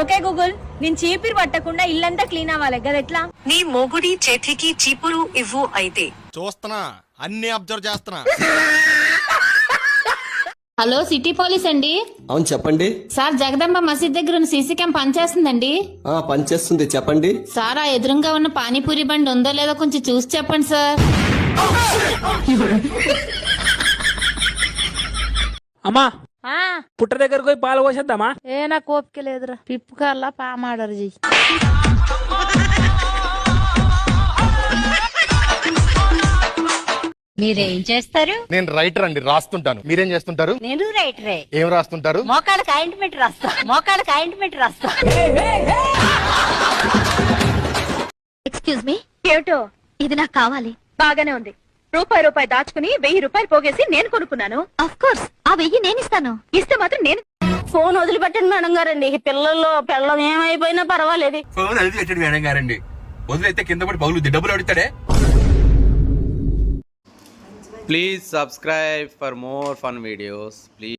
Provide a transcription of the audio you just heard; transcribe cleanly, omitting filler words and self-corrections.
Okay Google, నేను చీపిరి పట్టకుండా ఇల్లంతా క్లీన్ అవ్వాలి కదా ఎట్లా? నీ మొగుడి చేతికి చీపురు ఇవ్వు అయితే. చూస్తున్నా, అన్ని అబ్జర్వ్ చేస్తున్నా. హలో, సిటీ పోలీస్ అండి. అవును చెప్పండి. సార్, జగదంబ మసీద్ దగ్గర ఉన్న సీసీ క్యామ్ పనిచేస్తుందండి. పనిచేస్తుంది చెప్పండి. సార్, ఆ ఎదురుగా ఉన్న పానీపూరి బండి ఉందో లేదో కొంచెం చూసి చెప్పండి సార్. అమ్మా, పుట్ట దగ్గరకు పోయి పాలు పోసేద్దామా? నాకు ఓపిక లేదురా. పిప్పు కల్లా పామ ఆర్డర్ చెయ్యి. మీరేం చేస్తారు? నేను రైటర్ అండి, రాస్తుంటాను. మీరేం చేస్తుంటారు? నేను రైటరే. ఏం రాస్తుంటారు? మోకాళ్ళకి ఆయింట్మెంట్ రాస్తా. ఎక్స్క్యూజ్ మీ, ఏమిటో? ఇది నాకు కావాలి. బాగానే ఉంది. రూపాయి దాచుకుని 1000 రూపాయలు పోగేసి నేను కొనుక్కున్నాను. ఆఫ్ కోర్స్, ఆ 1000 నేను ఇస్తాను. ఇస్తే మాత్రం నేను. ఫోన్ వదిలిపెట్టండి మేడం గారండి. పిల్లలు ఏమైపోయినా పర్వాలేదు. ఫోన్ వదిలిపెట్టండి మేడం గారండి. వదిలేస్తే కింద పడి పగులుద్ది. డబ్బులు అడుగుతాడే. Please subscribe for more fun videos. Please.